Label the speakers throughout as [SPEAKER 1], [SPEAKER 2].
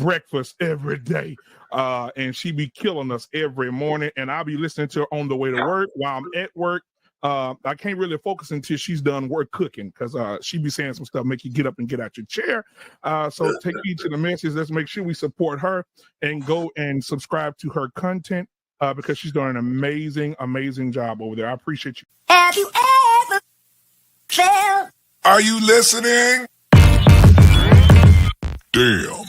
[SPEAKER 1] breakfast every day. And she be killing us every morning. And I'll be listening to her on the way to work while I'm at work. I can't really focus until she's done work cooking because she be saying some stuff, make you get up and get out your chair. So take heed to the message. Let's make sure we support her and go and subscribe to her content because she's doing an amazing, amazing job over there. I appreciate you.
[SPEAKER 2] Have you ever felt?
[SPEAKER 3] Are you listening? Damn.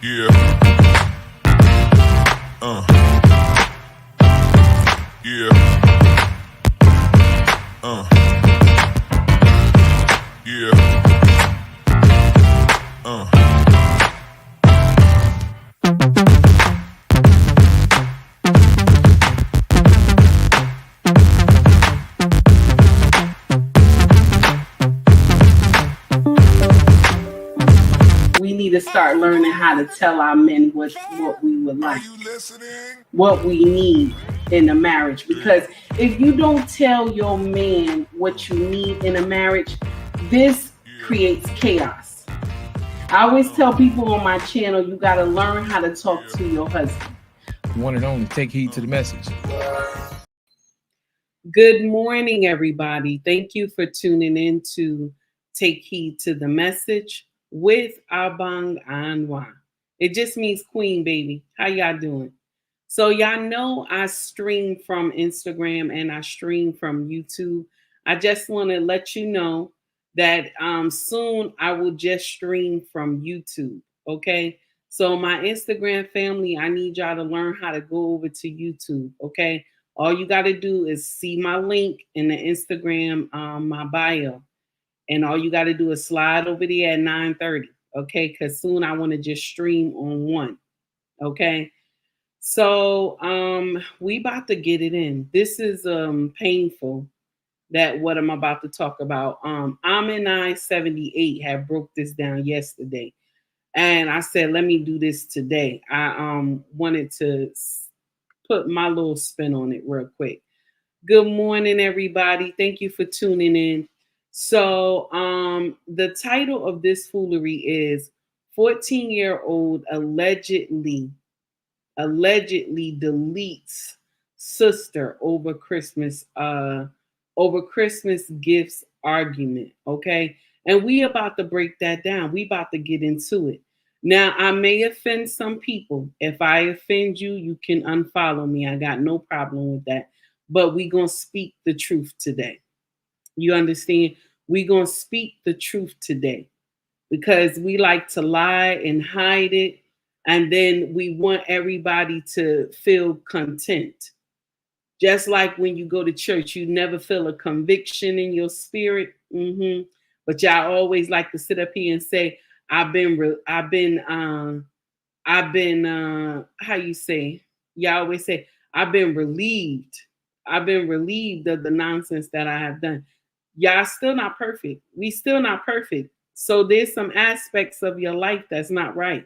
[SPEAKER 3] Yeah. Yeah. Yeah.
[SPEAKER 4] We need to start learning how to tell our men what we would like, what we need in a marriage. Because if you don't tell your man what you need in a marriage, this creates chaos. I always tell people on my channel, you got to learn how to talk to your husband.
[SPEAKER 5] One and only, take heed to the message.
[SPEAKER 4] Good morning, everybody. Thank you for tuning in to Take Heed to the Message with Abang Anwa. It just means queen, baby. How y'all doing? So y'all know I stream from Instagram and I stream from YouTube. I just want to let you know that soon I will just stream from YouTube, okay? So my Instagram family, I need y'all to learn how to go over to YouTube, okay? All you got to do is see my link in the Instagram, my bio. And all you got to do is slide over there at 9:30, okay? Because soon I want to just stream on one, okay? So we about to get it in. This is painful, that what I'm about to talk about. Amin I 78 had broke this down yesterday. And I said, let me do this today. I wanted to put my little spin on it real quick. Good morning, everybody. Thank you for tuning in. So the title of this foolery is 14-year-old allegedly deletes sister over Christmas gifts argument, okay? And we about to break that down. We about to get into it. Now, I may offend some people. If I offend you, you can unfollow me. I got no problem with that. But we gonna speak the truth today. You understand? We're going to speak the truth today because we like to lie and hide it. And then we want everybody to feel content. Just like when you go to church, you never feel a conviction in your spirit. But y'all always like to sit up here and say, I've been, how you say? Y'all always say, I've been relieved. I've been relieved of the nonsense that I have done. Y'all still not perfect. We still not perfect. So there's some aspects of your life that's not right.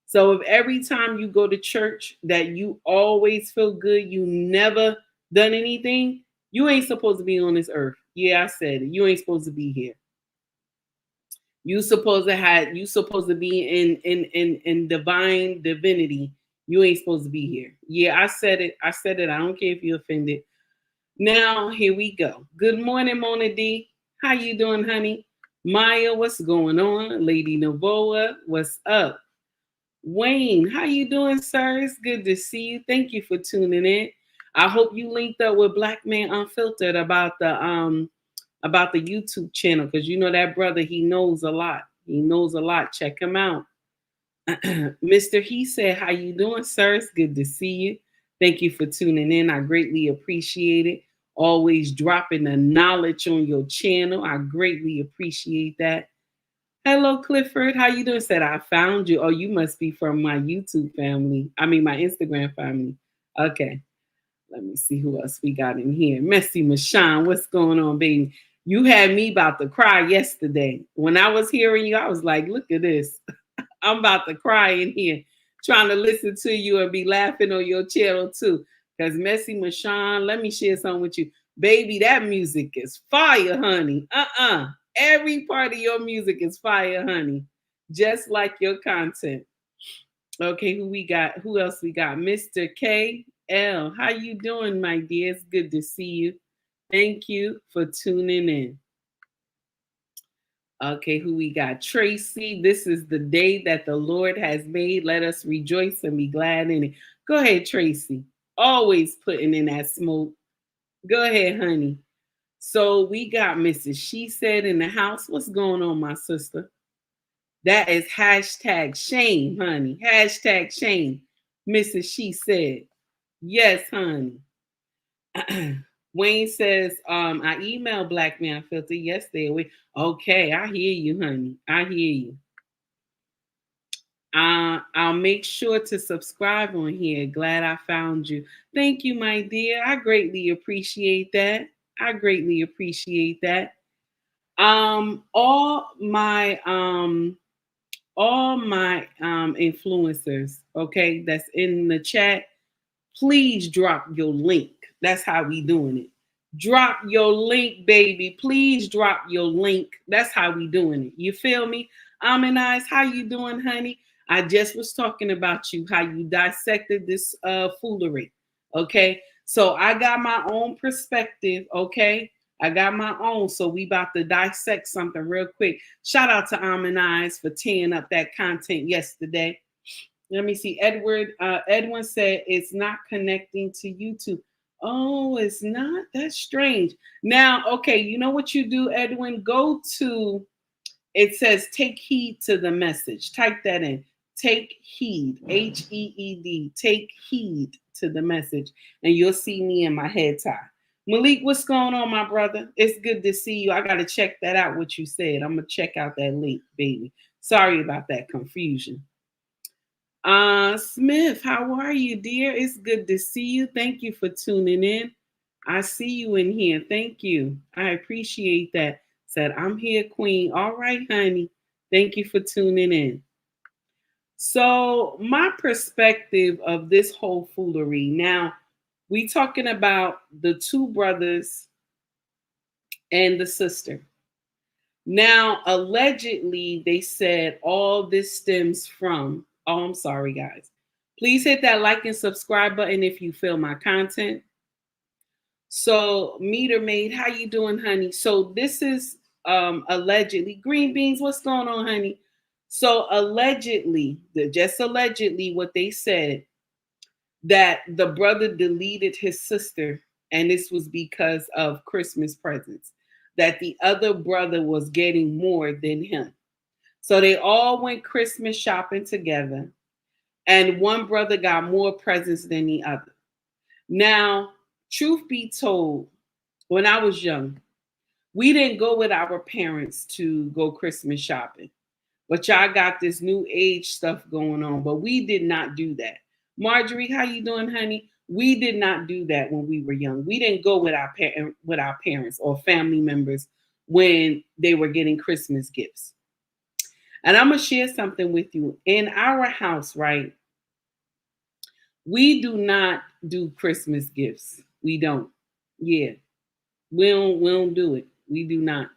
[SPEAKER 4] So if every time you go to church that you always feel good, you never done anything, you ain't supposed to be on this earth. Yeah, I said it. You ain't supposed to be here. You supposed to be in divine divinity. You ain't supposed to be here. Yeah, I said it. I don't care if you're offended. Now, here we go. Good morning, Mona D. How you doing, honey? Maya, what's going on? Lady Novoa, what's up? Wayne, how you doing, sir? It's good to see you. Thank you for tuning in. I hope you linked up with Black Man Unfiltered about the YouTube channel, because you know that brother, he knows a lot. He knows a lot. Check him out. Mr. He said, how you doing, sir? It's good to see you. Thank you for tuning in. I greatly appreciate it. Always dropping the knowledge on your channel. I greatly appreciate that. Hello, Clifford. How you doing? Said, I found you. Oh, you must be from my YouTube family. I mean, my Instagram family. Okay. Let me see who else we got in here. Messy Mashawn, what's going on, baby? You had me about to cry yesterday. When I was hearing you, I was like, look at this. I'm about to cry in here, trying to listen to you and be laughing on your channel too. Because Messy Mashawn, let me share something with you. Baby, that music is fire, honey. Every part of your music is fire, honey. Just like your content. Okay, who we got? Who else we got? Mr. KL. How you doing, my dear? It's good to see you. Thank you for tuning in. Okay, who we got? Tracy. This is the day that the Lord has made. Let us rejoice and be glad in it. Go ahead, Tracy. Always putting in that smoke. Go ahead, honey. So we got Mrs. She Said in the house. What's going on, my sister? That is hashtag shame, honey. Hashtag shame. Mrs. She Said. Yes, honey. Wayne says, I emailed Black Man Filter yesterday. Okay, I hear you, honey. I hear you. I'll make sure to subscribe on here. Glad I found you. Thank you, my dear. I greatly appreciate that. I greatly appreciate that. All my influencers, okay, that's in the chat, please drop your link. That's how we doing it. Drop your link, baby. Please drop your link. That's how we doing it. You feel me? Eyes, how you doing, honey? I just was talking about you, how you dissected this foolery. Okay. So I got my own perspective. Okay. I got my own. So we about to dissect something real quick. Shout out to Eyes for teeing up that content yesterday. Let me see. Edwin said it's not connecting to YouTube. Oh, it's not? That's strange. Now, okay, you know what you do, Edwin? Go to, it says take heed to the message. Type that in. Take heed, Heed, take heed to the message, and you'll see me in my head tie. Malik, what's going on, my brother? It's good to see you. I got to check that out, what you said. I'm going to check out that link, baby. Sorry about that confusion. Smith, how are you, dear? It's good to see you. Thank you for tuning in. I see you in here. Thank you. I appreciate that. Said, I'm here, Queen. All right, honey. Thank you for tuning in. So my perspective of this whole foolery. Now, we talking about the two brothers and the sister. Now, allegedly, they said all this stems from, oh, I'm sorry, guys. Please hit that like and subscribe button if you feel my content. So, Meter Maid, how you doing, honey? So this is allegedly, Green Beans, what's going on, honey? So allegedly, just allegedly, what they said, that the brother deleted his sister, and this was because of Christmas presents, that the other brother was getting more than him. So they all went Christmas shopping together, and one brother got more presents than the other. Now, truth be told, when I was young, we didn't go with our parents to go Christmas shopping. But y'all got this new age stuff going on, but we did not do that. Marjorie, how you doing, honey? We did not do that when we were young. We didn't go with our parents or family members when they were getting Christmas gifts. And I'm gonna share something with you. In our house, right? We do not do Christmas gifts. We don't. Yeah, we don't do it. We do not.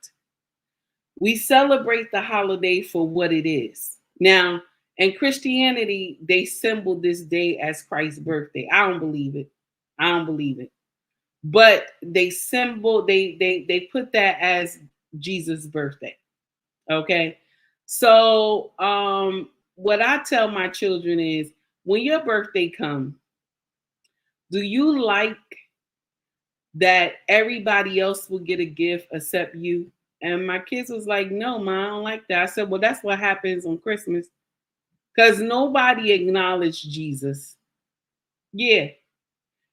[SPEAKER 4] We celebrate the holiday for what it is. Now, in Christianity, they symbol this day as Christ's birthday. I don't believe it. I don't believe it. But they put that as Jesus' birthday. Okay. So what I tell my children is, when your birthday comes, do you like that everybody else will get a gift except you? And my kids was like, no, Ma, I don't like that. I said, well, that's what happens on Christmas. Because nobody acknowledged Jesus. Yeah.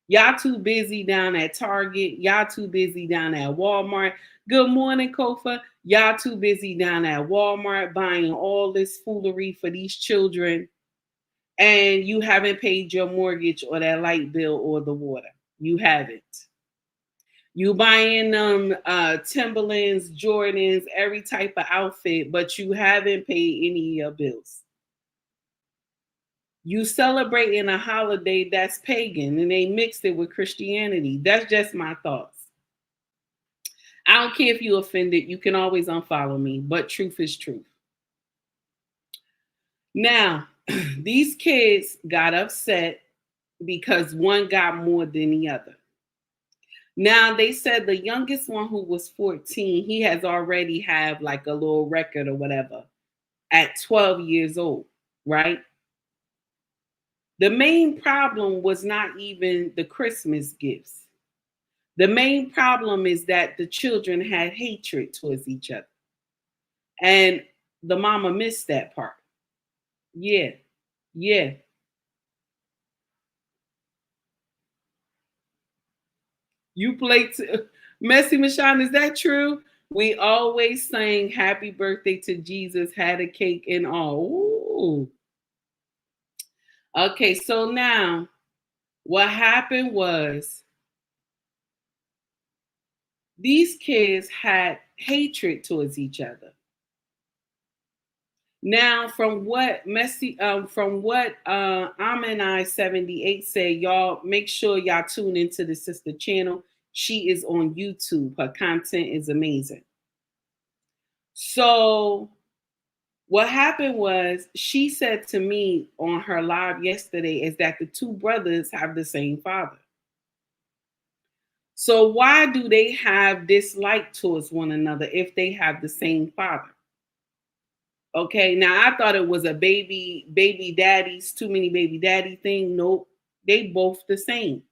[SPEAKER 4] Y'all too busy down at Target. Y'all too busy down at Walmart. Good morning, Kofa. Y'all too busy down at Walmart buying all this foolery for these children. And you haven't paid your mortgage or that light bill or the water. You haven't. You buying them Timberlands, Jordans, every type of outfit, but you haven't paid any of your bills. You celebrating a holiday that's pagan, and they mixed it with Christianity. That's just my thoughts. I don't care if you offended. You can always unfollow me, but truth is truth. Now, these kids got upset because one got more than the other. Now, they said the youngest one, who was 14, he has already have like a little record or whatever at 12 years old, right? The main problem was not even the Christmas gifts. The main problem is that the children had hatred towards each other. And the mama missed that part. Yeah. Yeah. You play Messy Michonne, is that true? We always sang happy birthday to Jesus, had a cake and all. Ooh. Okay, so now what happened was these kids had hatred towards each other. Now, from what I 78 say, y'all make sure y'all tune into the sister channel. She is on YouTube. Her content is amazing. So what happened was she said to me on her live yesterday is that the two brothers have the same father. So why do they have dislike towards one another if they have the same father? Okay, now I thought it was a baby daddies, too many baby daddy thing. Nope, they both the same.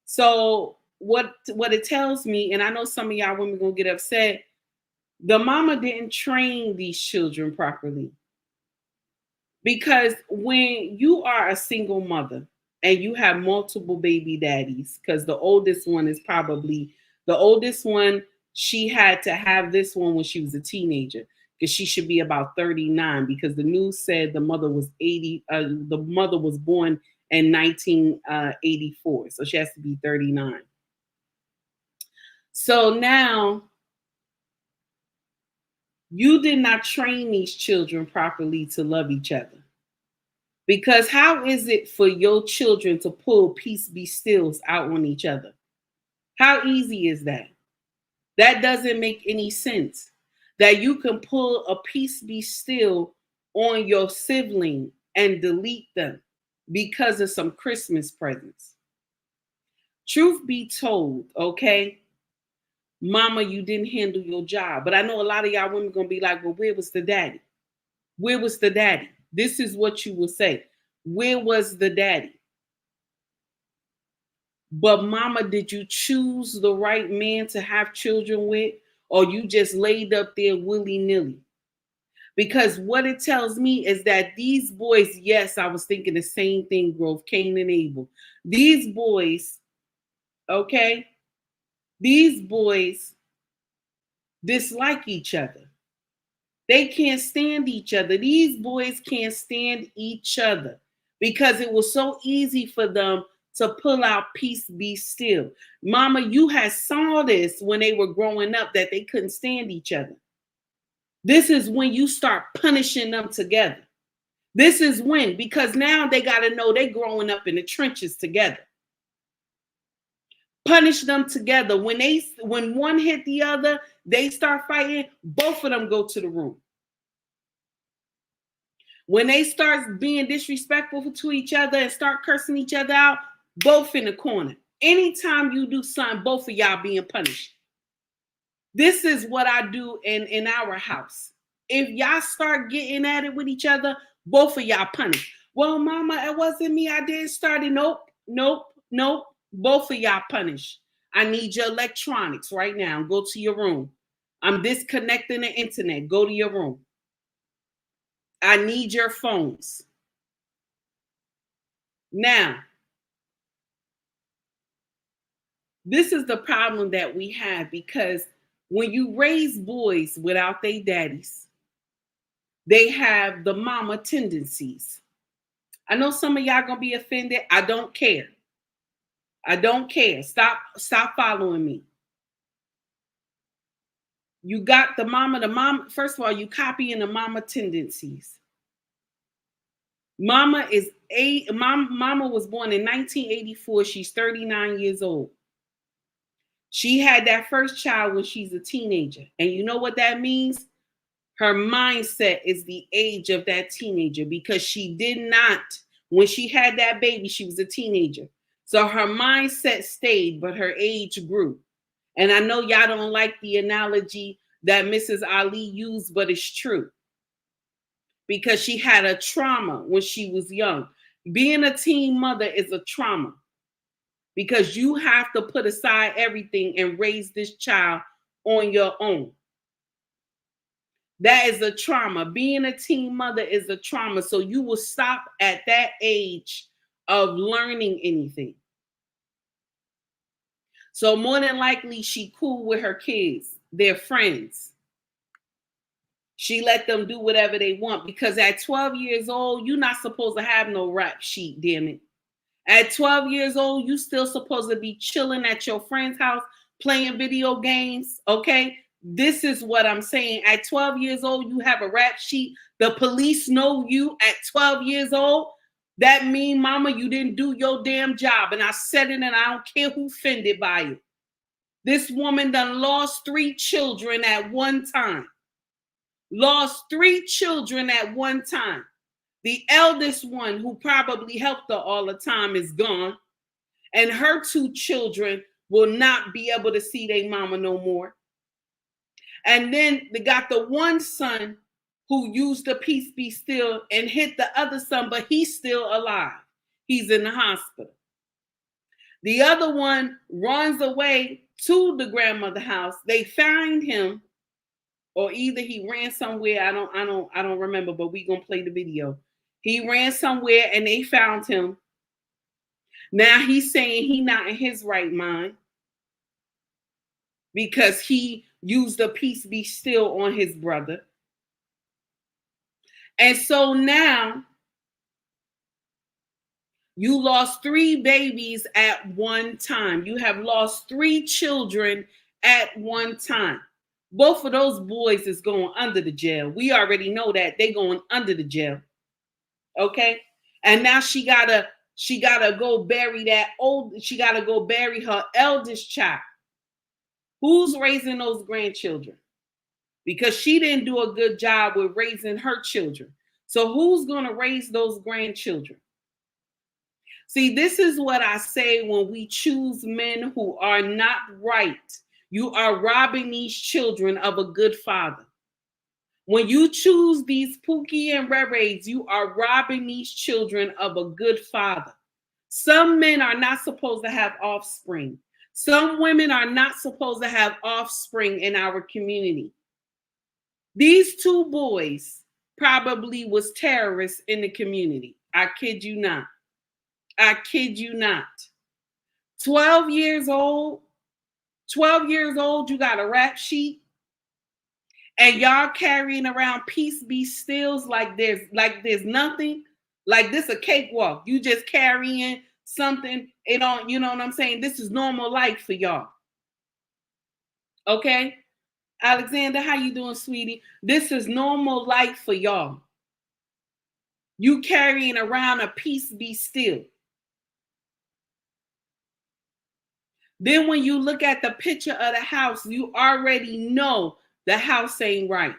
[SPEAKER 4] So what it tells me, and I know some of y'all women gonna get upset, the mama didn't train these children properly. Because when you are a single mother and you have multiple baby daddies, because the oldest one, she had to have this one when she was a teenager, because she should be about 39, because the news said the mother was born in 1984, so she has to be 39. So now you did not train these children properly to love each other. Because how is it for your children to pull peace be stills out on each other? How easy is that? That doesn't make any sense. That you can pull a peace be still on your sibling and delete them because of some Christmas presents. Truth be told, okay, mama, you didn't handle your job. But I know a lot of y'all women gonna be like, well, where was the daddy? Where was the daddy? This is what you will say. Where was the daddy? But mama, did you choose the right man to have children with, or you just laid up there willy-nilly? Because what it tells me is that these boys, yes, I was thinking the same thing, Grove, Cain and Abel. These boys, okay, these boys dislike each other. They can't stand each other. These boys can't stand each other because it was so easy for them to pull out peace be still. Mama, you had saw this when they were growing up, that they couldn't stand each other. This is when you start punishing them together. This is when, because now they got to know they growing up in the trenches together. Punish them together. When one hit the other, they start fighting, both of them go to the room. When they start being disrespectful to each other and start cursing each other out, both in the corner. Anytime you do something, both of y'all being punished. This is what I do in our house. If y'all start getting at it with each other, both of y'all punished. Well, mama, it wasn't me. I didn't start it. Nope. Both of y'all punished. I need your electronics right now. Go to your room. I'm disconnecting the internet. Go to your room. I need your phones. Now, this is the problem that we have, because when you raise boys without their daddies, they have the mama tendencies. I know some of y'all gonna be offended. I don't care. I don't care. Stop following me. You got the mama. First of all, you copying the mama tendencies. Mama was born in 1984. She's 39 years old. She had that first child when she's a teenager. And you know what that means? Her mindset is the age of that teenager, because she did not, when she had that baby, she was a teenager. So her mindset stayed, but her age grew. And I know y'all don't like the analogy that Mrs. Ali used, but it's true. Because she had a trauma when she was young. Being a teen mother is a trauma, because you have to put aside everything and raise this child on your own. That is a trauma. Being a teen mother is a trauma. So you will stop at that age of learning anything. So more than likely, she cool with her kids, their friends. She let them do whatever they want, because at 12 years old, you're not supposed to have no rap sheet, damn it. At 12 years old, you still supposed to be chilling at your friend's house, playing video games, okay? This is what I'm saying. At 12 years old, you have a rap sheet. The police know you at 12 years old. That mean, mama, you didn't do your damn job. And I said it, and I don't care who offended by it. This woman done lost 3 children at one time. Lost 3 children at one time. The eldest one, who probably helped her all the time, is gone. And her 2 children will not be able to see their mama no more. And then they got the one son who used the peace be still and hit the other son, but he's still alive. He's in the hospital. The other one runs away to the grandmother's house. They find him, or either he ran somewhere. I don't remember, but we gonna play the video. He ran somewhere and they found him. Now he's saying he not in his right mind, because he used a peace be still on his brother. And so now you lost 3 babies at one time. You have lost 3 children at one time. Both of those boys is going under the jail. We already know that they going under the jail. Okay? And now she gotta go bury her eldest child. Who's raising those grandchildren? Because she didn't do a good job with raising her children. So who's going to raise those grandchildren? See, this is what I say when we choose men who are not right. You are robbing these children of a good father. When you choose these Pookie and Reres, you are robbing these children of a good father. Some men are not supposed to have offspring. Some women are not supposed to have offspring in our community. These 2 boys probably was terrorists in the community. I kid you not. I kid you not. 12 years old, you got a rap sheet, and y'all carrying around peace be stills like there's nothing, like this a cakewalk. You just carrying something, you know what I'm saying? This is normal life for y'all. Okay? Alexander, how you doing, sweetie? This is normal life for y'all. You carrying around a peace be still. Then when you look at the picture of the house, you already know the house ain't right.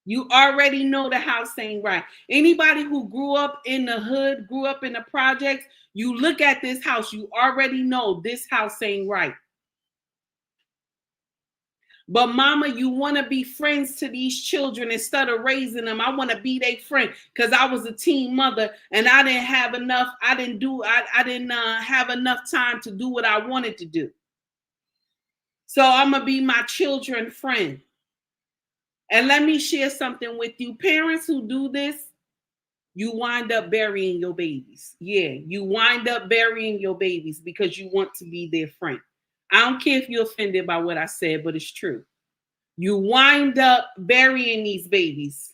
[SPEAKER 4] You already know the house ain't right. Anybody who grew up in the hood, grew up in the projects, you look at this house, you already know this house ain't right. But mama, you want to be friends to these children instead of raising them. I want to be their friend because I was a teen mother and I didn't have enough. I didn't have enough time to do what I wanted to do. So I'm going to be my children's friend. And let me share something with you. Parents who do this, you wind up burying your babies. Yeah, you wind up burying your babies because you want to be their friend. I don't care if you're offended by what I said, but it's true. You wind up burying these babies,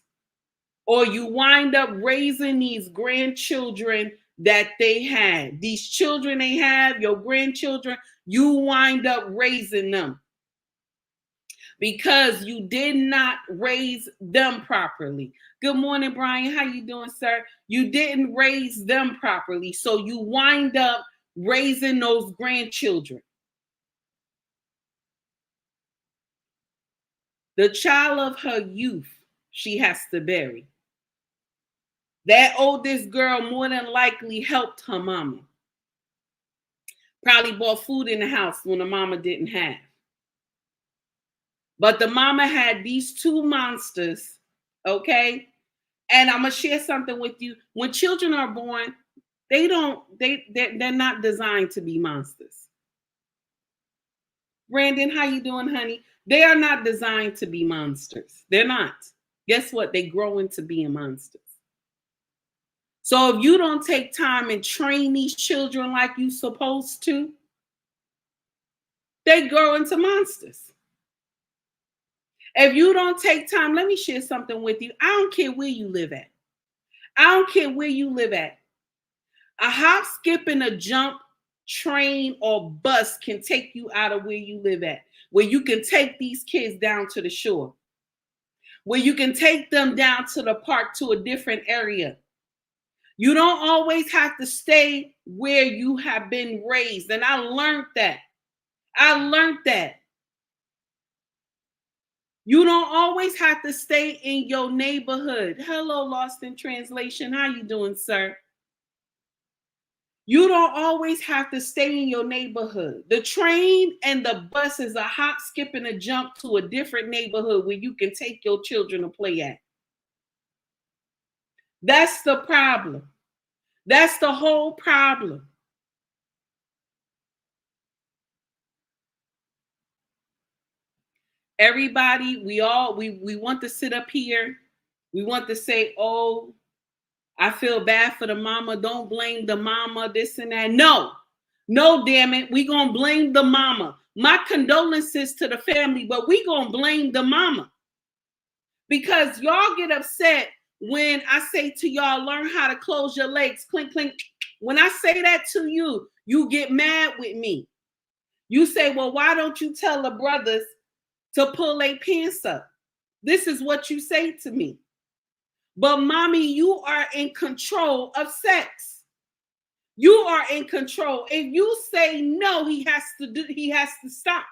[SPEAKER 4] or you wind up raising these grandchildren that they had. These children they have, your grandchildren, you wind up raising them because you did not raise them properly. Good morning, Brian. How you doing, sir? You didn't raise them properly, so you wind up raising those grandchildren. The child of her youth, she has to bury. That oldest girl more than likely helped her mama. Probably bought food in the house when the mama didn't have. But the mama had these two monsters, okay? And I'm gonna share something with you. When children are born, they're not designed to be monsters. Brandon, how you doing, honey? They are not designed to be monsters. They're not. Guess what? They grow into being monsters. So if you don't take time and train these children like you're supposed to, they grow into monsters. If you don't take time, let me share something with you. I don't care where you live at. I don't care where you live at. A hop, skip, and a jump train or bus can take you out of where you live at, where you can take these kids down to the shore, where you can take them down to the park to a different area. You don't always have to stay where you have been raised. And I learned that. You don't always have to stay in your neighborhood. Hello, Lost in Translation. How you doing, sir? You don't always have to stay in your neighborhood. The train and the bus is a hop, skip, and a jump to a different neighborhood where you can take your children to play at. That's the problem. That's the whole problem. Everybody, we want to sit up here. We want to say, oh, I feel bad for the mama. Don't blame the mama, this and that. No, damn it. We gonna blame the mama. My condolences to the family, but we gonna blame the mama. Because y'all get upset when I say to y'all, learn how to close your legs, clink, clink. When I say that to you, you get mad with me. You say, well, why don't you tell the brothers to pull their pants up? This is what you say to me. But mommy, you are in control of sex. You are in control. If you say no, he has to stop.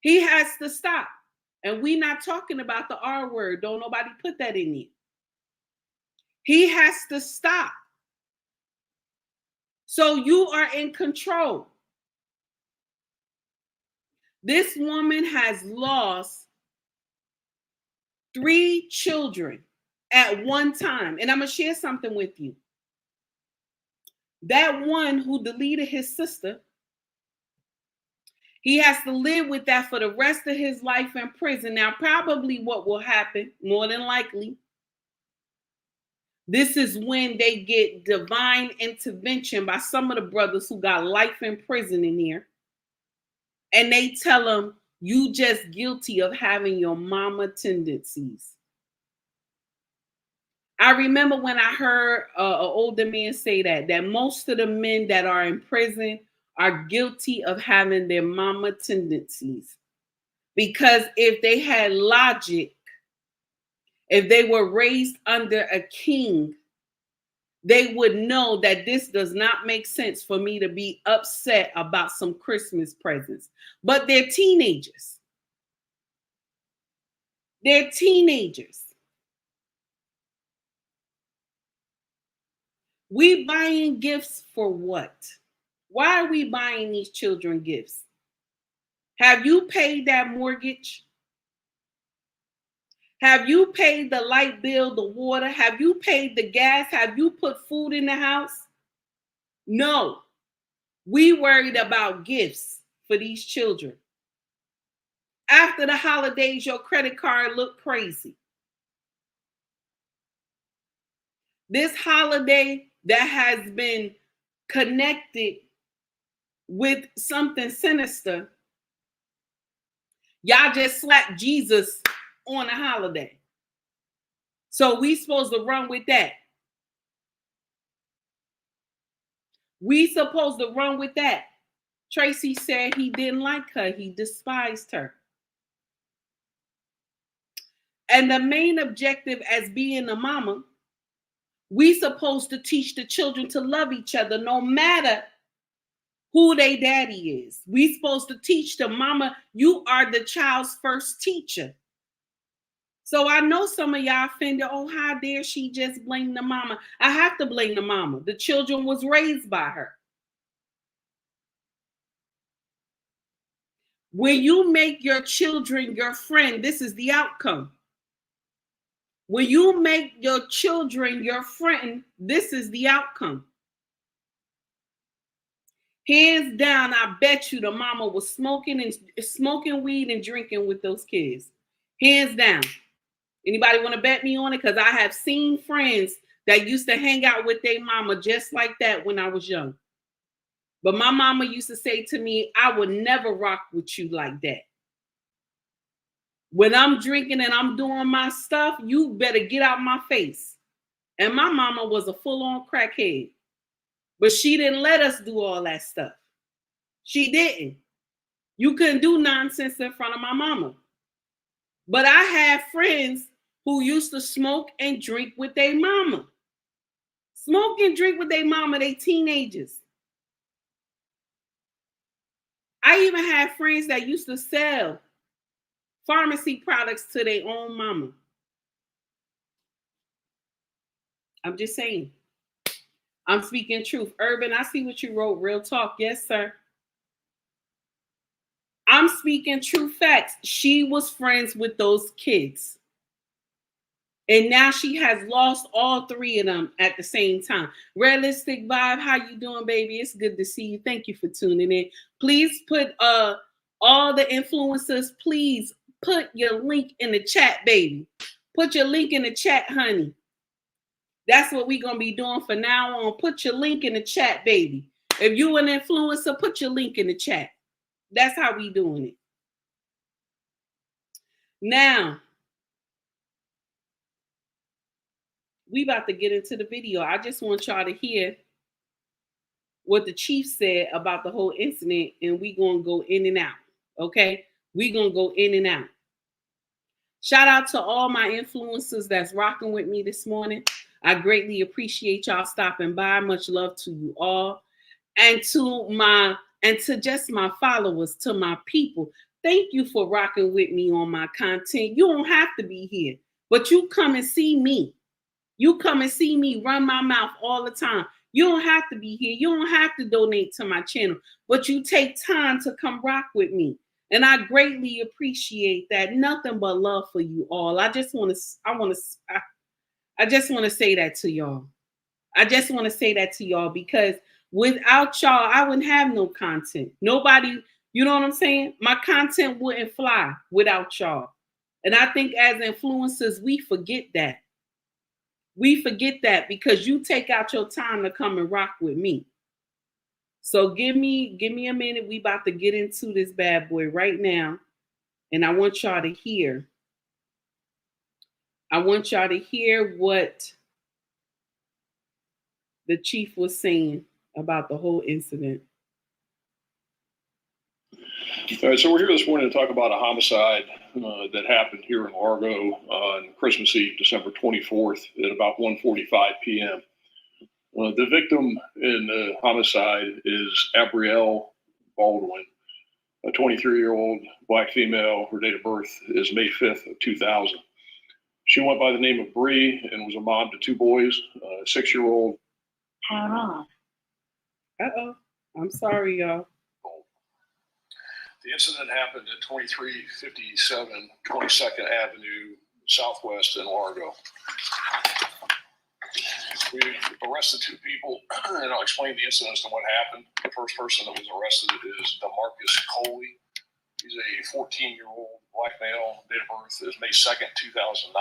[SPEAKER 4] He has to stop. And we're not talking about the R word. Don't nobody put that in you. He has to stop. So you are in control. This woman has lost 3 children at one time. And I'm going to share something with you. That one who deleted his sister, he has to live with that for the rest of his life in prison. Now, probably what will happen, more than likely, this is when they get divine intervention by some of the brothers who got life in prison in here. And they tell them, you just guilty of having your mama tendencies. I remember when I heard an older man say that most of the men that are in prison are guilty of having their mama tendencies. Because if they had logic, if they were raised under a king, they would know that this does not make sense for me to be upset about some Christmas presents. But they're teenagers. They're teenagers. We buying gifts for what? Why are we buying these children gifts? Have you paid that mortgage? Have you paid the light bill, the water? Have you paid the gas? Have you put food in the house? No. We worried about gifts for these children. After the holidays, your credit card looked crazy. This holiday that has been connected with something sinister, y'all just slapped Jesus on a holiday. So we supposed to run with that. We supposed to run with that. Tracy said he didn't like her. He despised her. And the main objective as being a mama, we supposed to teach the children to love each other no matter who they daddy is. We supposed to teach the mama. You are the child's first teacher. So I know some of y'all offended. Oh, how dare she just blame the mama? I have to blame the mama. The children was raised by her. When you make your children your friend, this is the outcome. When you make your children your friend, this is the outcome. Hands down, I bet you the mama was smoking weed and drinking with those kids. Hands down. Anybody want to bet me on it? Because I have seen friends that used to hang out with their mama just like that when I was young. But my mama used to say to me, I would never rock with you like that. When I'm drinking and I'm doing my stuff, you better get out my face. And my mama was a full-on crackhead. But she didn't let us do all that stuff. She didn't. You couldn't do nonsense in front of my mama. But I had friends who used to smoke and drink with their mama. Smoke and drink with their mama, they teenagers. I even had friends that used to sell pharmacy products to their own mama. I'm just saying. I'm speaking truth. Urban, I see what you wrote. Real talk. Yes, sir. I'm speaking true facts. She was friends with those kids. And now she has lost all three of them at the same time. Realistic Vibe, how you doing, baby? It's good to see you. Thank you for tuning in. Please put all the influencers, please put your link in the chat, baby. Put your link in the chat, honey. That's what we're going to be doing for now on. Put your link in the chat, baby. If you an influencer, put your link in the chat. That's how we doing it. Now, we about to get into the video. I just want y'all to hear what the chief said about the whole incident, and we going to go in and out, okay? We going to go in and out. Shout out to all my influencers that's rocking with me this morning. I greatly appreciate y'all stopping by. Much love to you all. And to just my followers, to my people. Thank you for rocking with me on my content. You don't have to be here, but you come and see me. You come and see me run my mouth all the time. You don't have to be here. You don't have to donate to my channel, but you take time to come rock with me. And I greatly appreciate that. Nothing but love for you all. I just want to say that to y'all. I just want to say that to y'all because without y'all, I wouldn't have no content. Nobody, you know what I'm saying? My content wouldn't fly without y'all. And I think as influencers, we forget that. We forget that because you take out your time to come and rock with me. So give me a minute. We about to get into this bad boy right now. And I want y'all to hear. I want y'all to hear what the chief was saying about the whole incident.
[SPEAKER 6] All right, so we're here this morning to talk about a homicide that happened here in Largo on Christmas Eve, December 24th at about 1:45 p.m. The victim in the homicide is Abrielle Baldwin, a 23-year-old black female. Her date of birth is May 5th of 2000. She went by the name of Bree and was a mom to two boys, a 6-year-old.
[SPEAKER 4] Uh-oh. I'm sorry, y'all.
[SPEAKER 6] The incident happened at 2357 22nd Avenue Southwest in Largo. We arrested two people, and I'll explain the incident as to what happened. The first person that was arrested is DeMarcus Coley. He's a 14-year-old black male. Date of birth is May 2nd, 2009.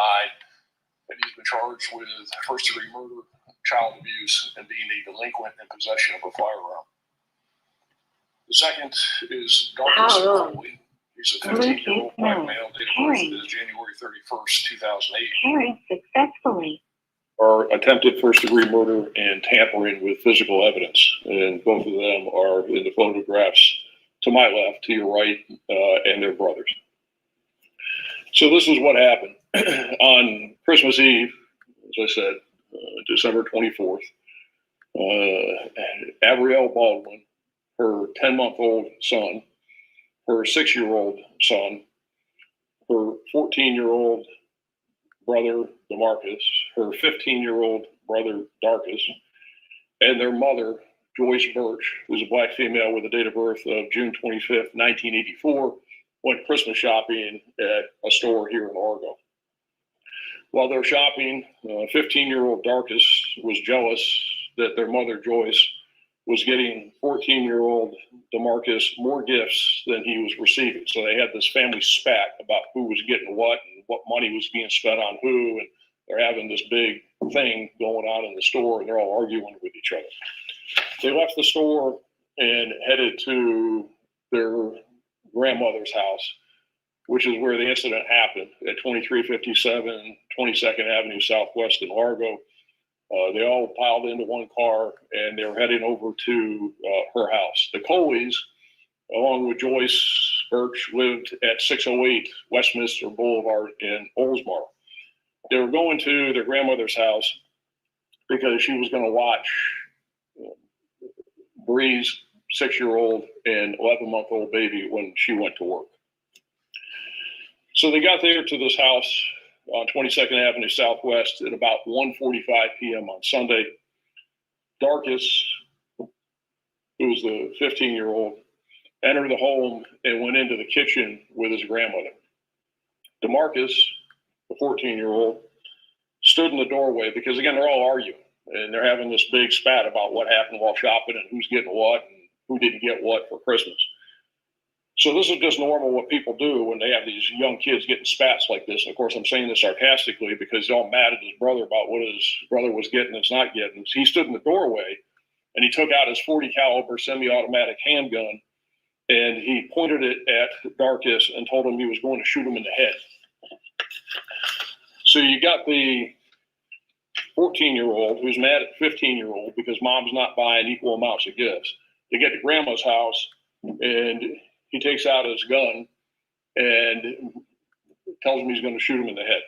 [SPEAKER 6] And he's been charged with first-degree murder, child abuse, and being a delinquent in possession of a firearm. The second is Darkus Coley. He's a 15-year-old black male. Date of birth is January 31st, 2008.
[SPEAKER 2] Pairing successfully.
[SPEAKER 6] Are attempted first-degree murder and tampering with physical evidence. And both of them are in the photographs to my left, to your right, and their brothers. So this is what happened. On Christmas Eve, as I said, December 24th, Abrielle Baldwin her 10-month-old son, her 6-year-old son, her 14-year-old brother, DeMarcus, her 15-year-old brother, Darkus, and their mother, Joyce Birch, who's a black female with a date of birth of June 25th, 1984, went Christmas shopping at a store here in Largo. While they're shopping, 15-year-old Darkus was jealous that their mother, Joyce, was getting 14-year-old DeMarcus more gifts than he was receiving. So they had this family spat about who was getting what and what money was being spent on who, and they're having this big thing going on in the store, and they're all arguing with each other. They left the store and headed to their grandmother's house, which is where the incident happened at 2357 22nd Avenue Southwest in Largo. They all piled into one car, and they were heading over to her house. The Coleys, along with Joyce Birch, lived at 608 Westminster Boulevard in Oldsmar. They were going to their grandmother's house because she was going to watch Bree's 6-year-old and 11-month-old baby when she went to work. So they got there to this house on 22nd Avenue Southwest at about 1:45 p.m. on Sunday. Darkus, who was the 15-year-old, entered the home and went into the kitchen with his grandmother. DeMarcus, the 14-year-old, stood in the doorway because, again, they're all arguing, and they're having this big spat about what happened while shopping and who's getting what and who didn't get what for Christmas. So this is just normal what people do when they have these young kids getting spats like this. And of course, I'm saying this sarcastically because he's all mad at his brother about what his brother was getting and is not getting. So he stood in the doorway and he took out his .40 caliber semi-automatic handgun and he pointed it at Darkus and told him he was going to shoot him in the head. So you got the 14-year-old who's mad at the 15-year-old because mom's not buying equal amounts of gifts. They get to grandma's house and he takes out his gun and tells him he's going to shoot him in the head.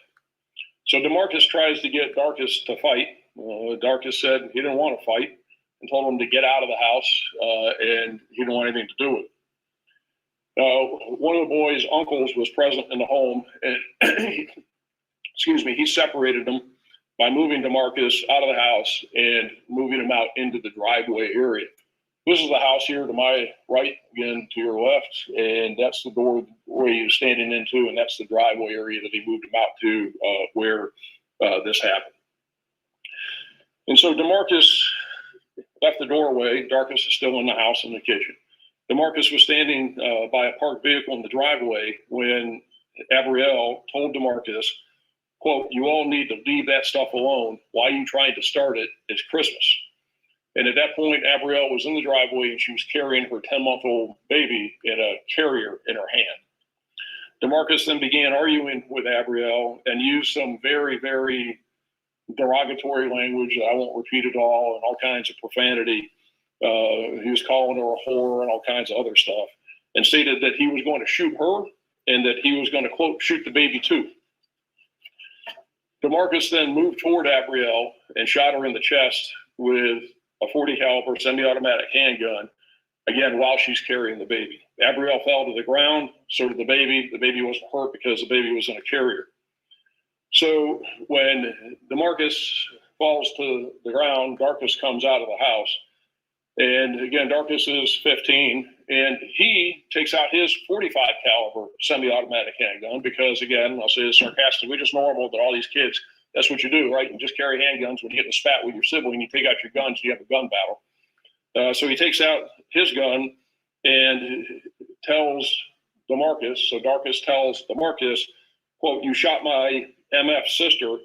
[SPEAKER 6] So DeMarcus tries to get Darkus to fight. Darkus said he didn't want to fight and told him to get out of the house and he didn't want anything to do with it. One of the boy's uncles was present in the home and he separated them by moving DeMarcus out of the house and moving him out into the driveway area. This is the house here to my right, again to your left, and that's the door where he was standing into, and that's the driveway area that he moved him out to where this happened. And so DeMarcus left the doorway. Darkus is still in the house in the kitchen. DeMarcus was standing by a parked vehicle in the driveway when Abrielle told DeMarcus, quote, "You all need to leave that stuff alone. Why are you trying to start it? It's Christmas." And at that point, Abrielle was in the driveway and she was carrying her 10-month-old baby in a carrier in her hand. DeMarcus then began arguing with Abrielle and used some very, very derogatory language that I won't repeat at all, and all kinds of profanity. He was calling her a whore and all kinds of other stuff, and stated that he was going to shoot her and that he was going to, quote, shoot the baby too. DeMarcus then moved toward Abrielle and shot her in the chest with a .40 caliber semi-automatic handgun, again, while she's carrying the baby. Abrielle fell to the ground, so did the baby. The baby wasn't hurt because the baby was in a carrier. So when DeMarcus falls to the ground, Darkus comes out of the house. And again, Darkus is 15, and he takes out his .45 caliber semi-automatic handgun because, again, I'll say this sarcastically, just normal that all these kids, that's what you do, right? You just carry handguns. When you get in a spat with your sibling, you take out your guns, you have a gun battle. So he takes out his gun and tells DeMarcus, so Darkus tells DeMarcus, quote, "You shot my MF sister,"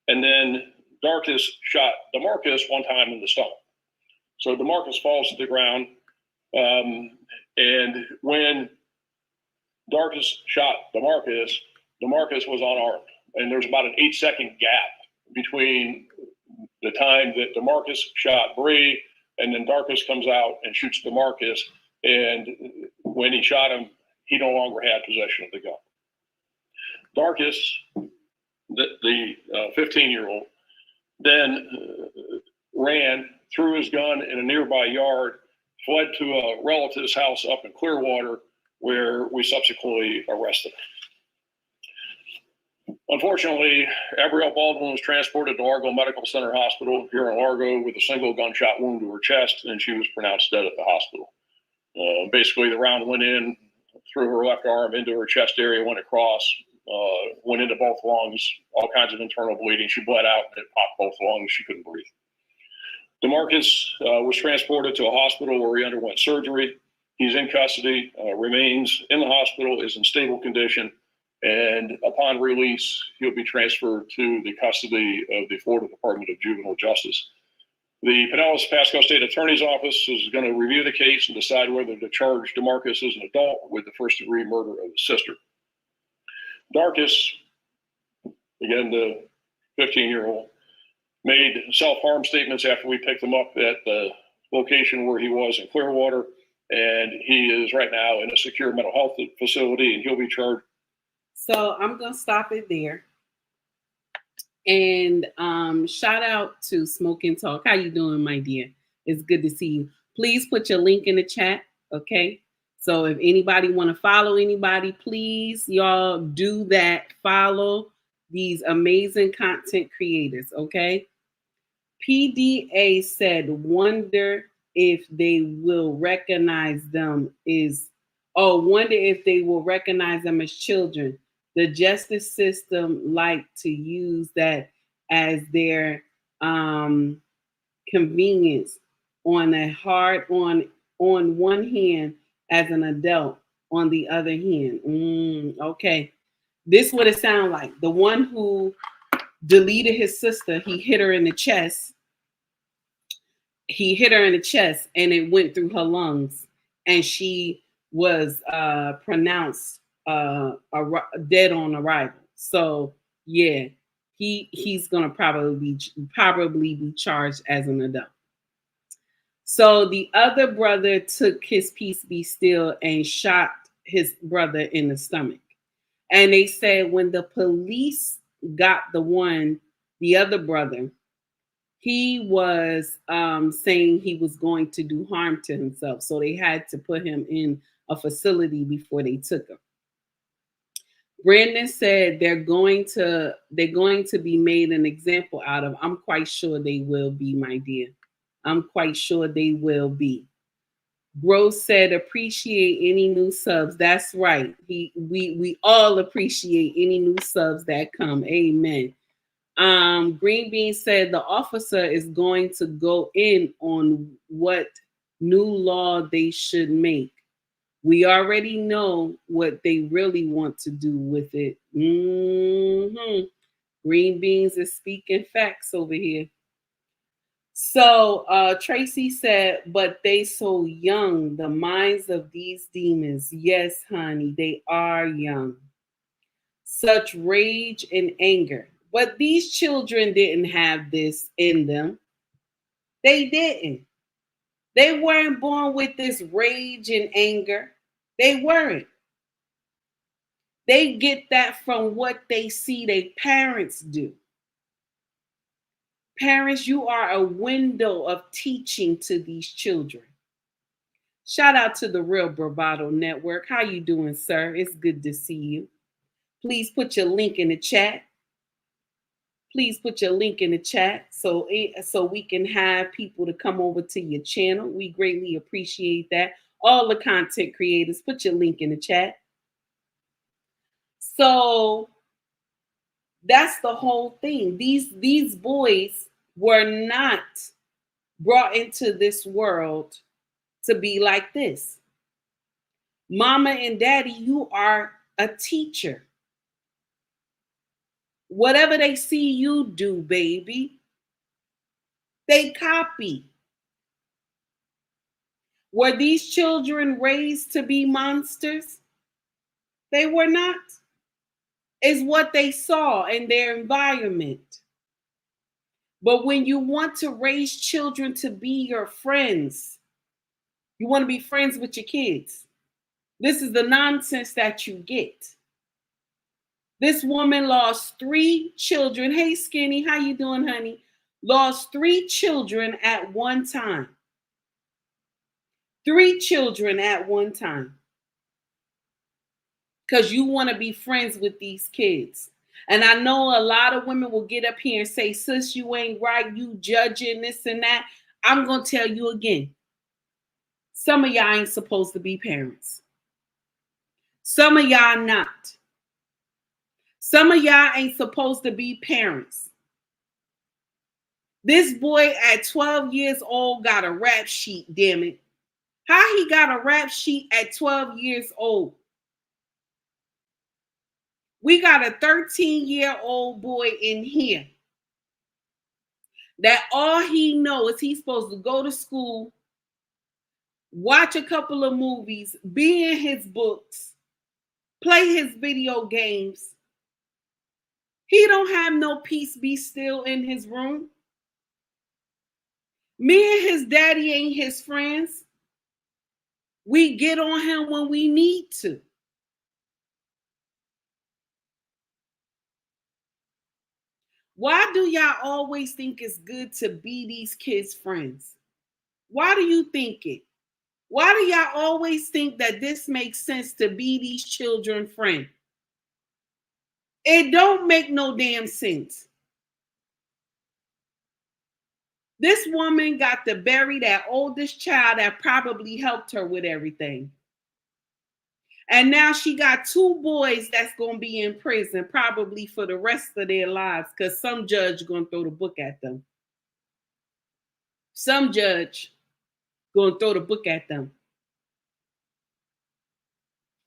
[SPEAKER 6] and then Darkus shot DeMarcus one time in the stomach. So DeMarcus falls to the ground, and when Darkus shot DeMarcus was unarmed. And there's about an 8-second gap between the time that DeMarcus shot Bree and then Darkus comes out and shoots DeMarcus. And when he shot him, he no longer had possession of the gun. Darkus, the 15-year-old, then ran, threw his gun in a nearby yard, fled to a relative's house up in Clearwater, where we subsequently arrested. Unfortunately, Abrielle Baldwin was transported to Largo Medical Center Hospital here in Largo with a single gunshot wound to her chest, and she was pronounced dead at the hospital. Basically, the round went in through her left arm into her chest area, went across, went into both lungs, all kinds of internal bleeding. She bled out and it popped both lungs. She couldn't breathe. DeMarcus was transported to a hospital where he underwent surgery. He's in custody, remains in the hospital, is in stable condition, and upon release, he'll be transferred to the custody of the Florida Department of Juvenile Justice. The Pinellas Pasco State Attorney's Office is going to review the case and decide whether to charge DeMarcus as an adult with the first-degree murder of his sister. Darkus, again, the 15-year-old, made self-harm statements after we picked him up at the location where he was in Clearwater, and he is right now in a secure mental health facility, and he'll be charged.
[SPEAKER 4] So I'm going to stop it there. And shout out to Smoking Talk. How you doing, my dear? It's good to see you. Please put your link in the chat, okay? So if anybody want to follow anybody, please, y'all do that. Follow these amazing content creators, okay? PDA said, wonder if they will recognize them wonder if they will recognize them as children. The justice system like to use that as their convenience on one hand as an adult, on the other hand. Okay. This what it sound like. The one who deleted his sister, he hit her in the chest. He hit her in the chest and it went through her lungs, and she was pronounced dead on arrival. So yeah, he's gonna probably be charged as an adult. So the other brother took his peace be still and shot his brother in the stomach. And they said when the police got the other brother, he was saying he was going to do harm to himself. So they had to put him in a facility before they took him. Brandon said they're going to be made an example out of. I'm quite sure they will be, my dear. I'm quite sure they will be. Rose said, appreciate any new subs. That's right. We all appreciate any new subs that come. Amen. Green Bean said the officer is going to go in on what new law they should make. We already know what they really want to do with it. Green Beans is speaking facts over here. So Tracy said, but they so young, the minds of these demons. Yes, honey, they are young. Such rage and anger. But these children didn't have this in them. They didn't. They weren't born with this rage and anger. They weren't. They get that from what they see their parents do. Parents, you are a window of teaching to these children. Shout out to the Real Bravado Network. How you doing, sir? It's good to see you. Please put your link in the chat. Please put your link in the chat so we can have people to come over to your channel. We greatly appreciate that. All the content creators, put your link in the chat. So that's the whole thing. These boys were not brought into this world to be like this. Mama and daddy, you are a teacher. Whatever they see you do, baby, they copy. Were these children raised to be monsters? They were not. It's what they saw in their environment. But when you want to raise children to be your friends, you want to be friends with your kids. This is the nonsense that you get. This woman lost 3 children. Hey, Skinny, how you doing, honey? Lost 3 children at one time. 3 children at one time. Because you want to be friends with these kids. And I know a lot of women will get up here and say, sis, you ain't right. You judging this and that. I'm going to tell you again. Some of y'all ain't supposed to be parents. Some of y'all not. Some of y'all ain't supposed to be parents. This boy at 12 years old got a rap sheet, damn it. How he got a rap sheet at 12 years old? We got a 13-year-old boy in here that all he knows is he's supposed to go to school, watch a couple of movies, be in his books, play his video games. He don't have no peace be still in his room. Me and his daddy ain't his friends. We get on him when we need to. Why do y'all always think it's good to be these kids' friends? Why do you think it? Why do y'all always think that this makes sense to be these children's friend? It don't make no damn sense. This woman got to bury that oldest child that probably helped her with everything. And now she got 2 boys that's going to be in prison probably for the rest of their lives because some judge going to throw the book at them. Some judge going to throw the book at them.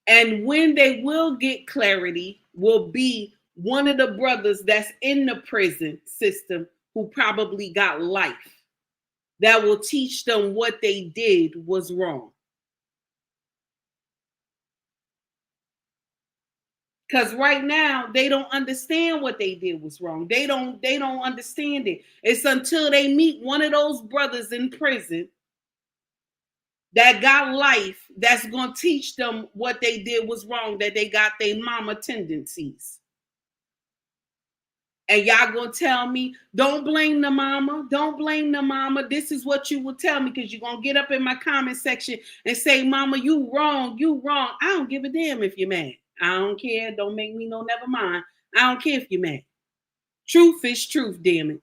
[SPEAKER 4] And when they will get clarity will be one of the brothers that's in the prison system who probably got life that will teach them what they did was wrong. Because right now they don't understand what they did was wrong. They don't understand it. It's until they meet one of those brothers in prison that got life that's going to teach them what they did was wrong, that they got their mama tendencies. And y'all going to tell me, don't blame the mama. Don't blame the mama. This is what you will tell me because you're going to get up in my comment section and say, mama, you wrong. You wrong. I don't give a damn if you're mad. I don't care. Don't make me no never mind. I don't care if you're mad. Truth is truth, damn it.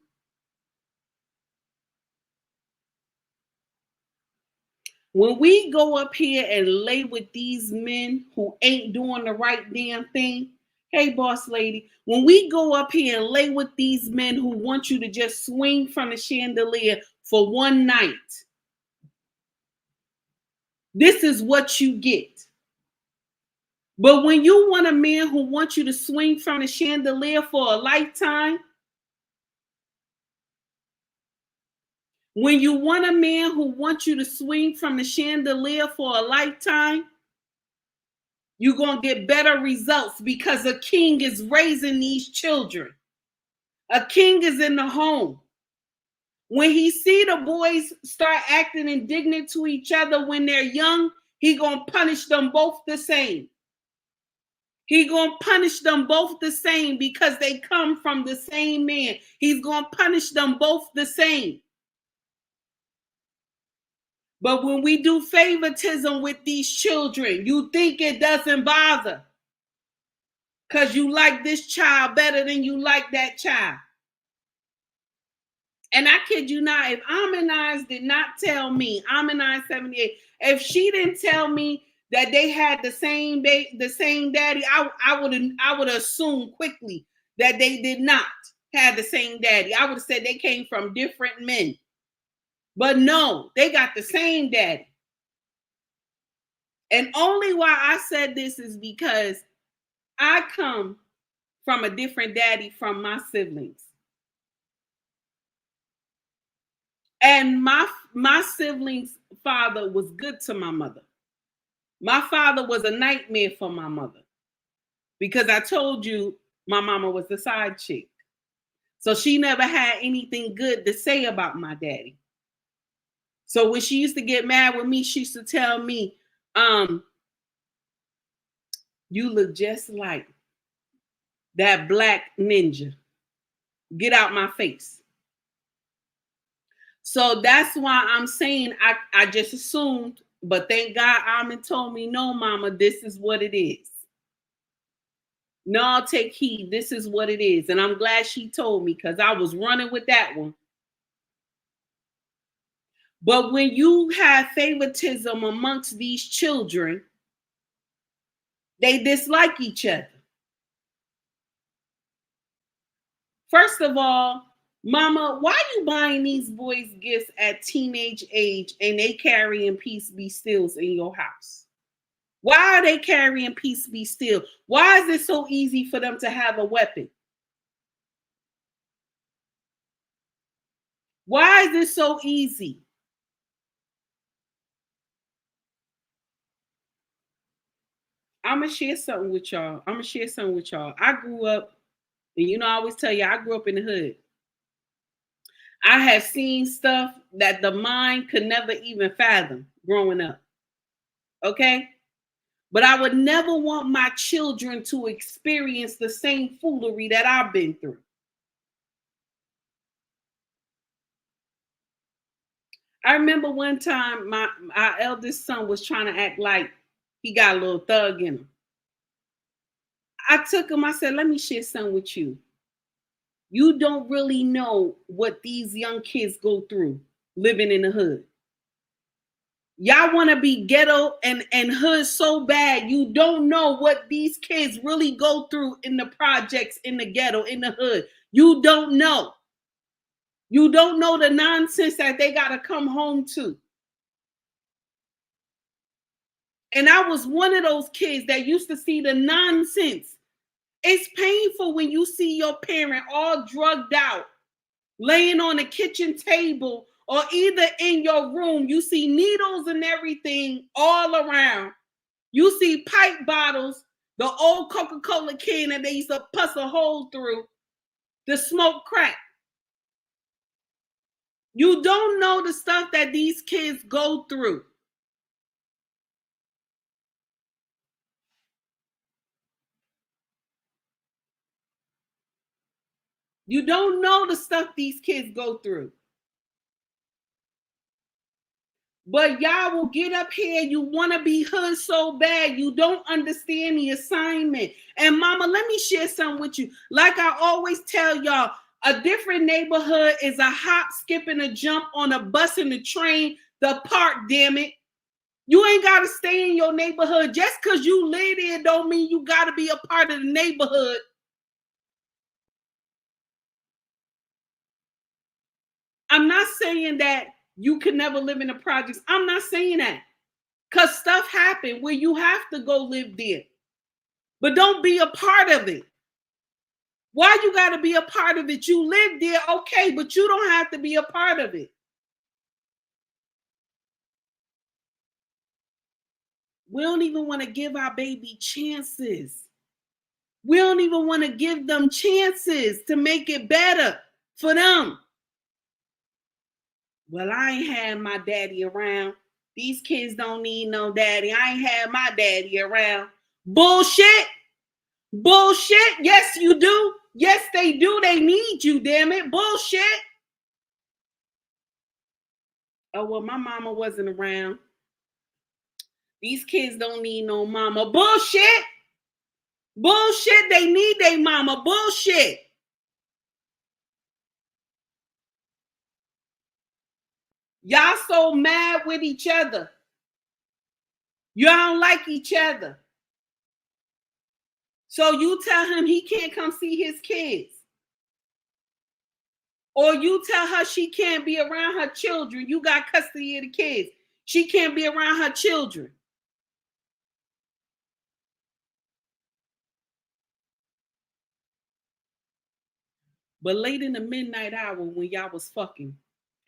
[SPEAKER 4] When we go up here and lay with these men who ain't doing the right damn thing, hey, boss lady, when we go up here and lay with these men who want you to just swing from the chandelier for one night, this is what you get. But when you want a man who wants you to swing from the chandelier for a lifetime, when you want a man who wants you to swing from the chandelier for a lifetime, you're going to get better results because a king is raising these children. A king is in the home. When he see the boys start acting indignant to each other when they're young, he going to punish them both the same. He going to punish them both the same because they come from the same man. He's going to punish them both the same. But when we do favoritism with these children, you think it doesn't bother because you like this child better than you like that child. And I kid you not, if Amanize did not tell me, Amanize 78, if she didn't tell me that they had the same daddy, I would assume quickly that they did not have the same daddy. I would have said they came from different men. But no, they got the same daddy. And only why I said this is because I come from a different daddy from my siblings. And my siblings' father was good to my mother. My father was a nightmare for my mother because I told you my mama was the side chick. So she never had anything good to say about my daddy. So when she used to get mad with me, she used to tell me, you look just like that black ninja. Get out my face. So that's why I'm saying I just assumed But thank God Almond told me, no, mama, this is what it is. No, I'll take heed. This is what it is. And I'm glad she told me because I was running with that one. But when you have favoritism amongst these children, they dislike each other. First of all, mama, why you buying these boys gifts at teenage age and they carrying peace be stills in your house? Why are they carrying peace be still? Why is it so easy for them to have a weapon? Why is it so easy? I'm going to share something with y'all. I grew up, and you know, I always tell you, I grew up in the hood. I have seen stuff that the mind could never even fathom growing up. Okay? But I would never want my children to experience the same foolery that I've been through. I remember one time our eldest son was trying to act like he got a little thug in him. I took him, I said, let me share something with you. You don't really know what these young kids go through living in the hood. Y'all want to be ghetto and hood so bad, you don't know what these kids really go through in the projects, in the ghetto, in the hood. You don't know. You don't know the nonsense that they got to come home to. And I was one of those kids that used to see the nonsense. It's painful when you see your parent all drugged out, laying on the kitchen table, or either in your room, you see needles and everything all around. You see pipe bottles, the old Coca-Cola can that they used to puss a hole through to smoke crack. You don't know the stuff that these kids go through. You don't know the stuff these kids go through. But y'all will get up here, you want to be hood so bad, you don't understand the assignment. And mama, let me share something with you. Like I always tell y'all, a different neighborhood is a hop, skip, and a jump on a bus and a train, the park, damn it. You ain't got to stay in your neighborhood. Just because you live there don't mean you got to be a part of the neighborhood. I'm not saying that you can never live in the projects. I'm not saying that. Because stuff happened where you have to go live there. But don't be a part of it. Why you got to be a part of it? You live there, okay, but you don't have to be a part of it. We don't even want to give our baby chances. We don't even want to give them chances to make it better for them. Well, I ain't had my daddy around. These kids don't need no daddy. I ain't had my daddy around. Bullshit. Bullshit. Yes, you do. Yes, they do. They need you, damn it. Bullshit. Oh, well, my mama wasn't around. These kids don't need no mama. Bullshit. Bullshit. They need their mama. Bullshit. Y'all so mad with each other. Y'all don't like each other. So you tell him he can't come see his kids. Or you tell her she can't be around her children. You got custody of the kids. She can't be around her children. But late in the midnight hour when y'all was fucking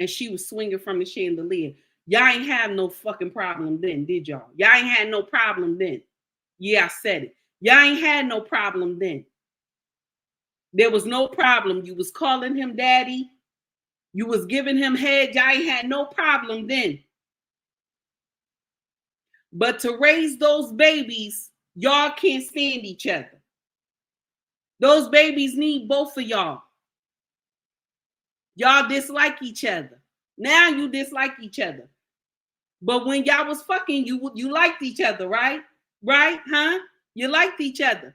[SPEAKER 4] and she was swinging from the chandelier, y'all ain't have no fucking problem then, did y'all? Y'all ain't had no problem then. Yeah, I said it. Y'all ain't had no problem then. There was no problem. You was calling him daddy. You was giving him head. Y'all ain't had no problem then. But to raise those babies, y'all can't stand each other. Those babies need both of y'all. Y'all dislike each other. Now you dislike each other. But when y'all was fucking, you liked each other, right? Right? Huh? You liked each other.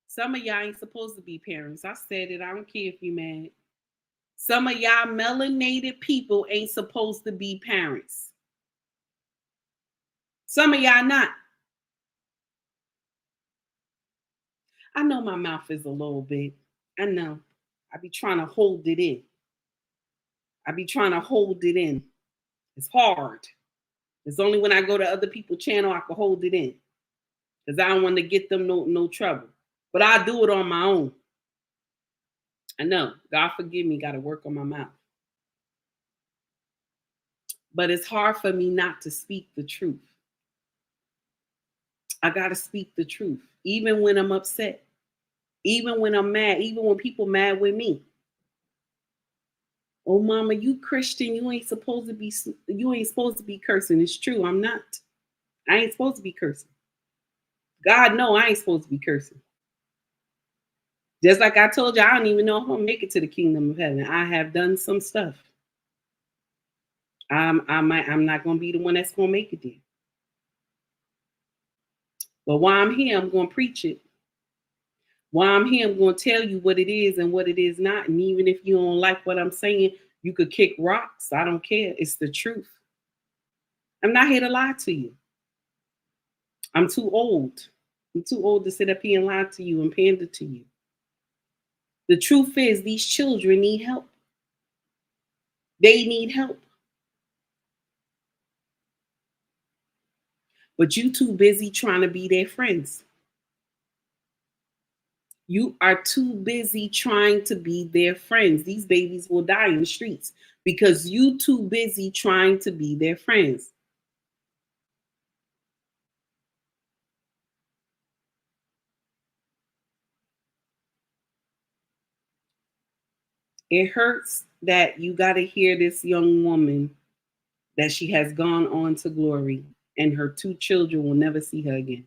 [SPEAKER 4] Some of y'all ain't supposed to be parents. I said it. I don't care if you mad. Some of y'all melanated people ain't supposed to be parents. Some of y'all not. I know my mouth is a little big. I know. I be trying to hold it in. It's hard. It's only when I go to other people's channel I can hold it in. Because I don't want to get them no trouble. But I do it on my own. I know. God forgive me. Got to work on my mouth. But it's hard for me not to speak the truth. I got to speak the truth. Even when I'm upset. Even when I'm mad. Even when people mad with me. Oh, mama, you Christian. You ain't supposed to be cursing. It's true. I'm not. I ain't supposed to be cursing. God know I ain't supposed to be cursing. Just like I told you, I don't even know if I'm gonna make it to the kingdom of heaven. I have done some stuff. I'm not gonna be the one that's gonna make it there. But while I'm here, I'm gonna preach it. While I'm here, I'm gonna tell you what it is and what it is not. And even if you don't like what I'm saying, you could kick rocks. I don't care. It's the truth. I'm not here to lie to you. I'm too old. I'm too old to sit up here and lie to you and pander to you. The truth is, these children need help. They need help. But you too busy trying to be their friends. You are too busy trying to be their friends. These babies will die in the streets because you too busy trying to be their friends. It hurts that you got to hear this young woman that she has gone on to glory and her 2 children will never see her again.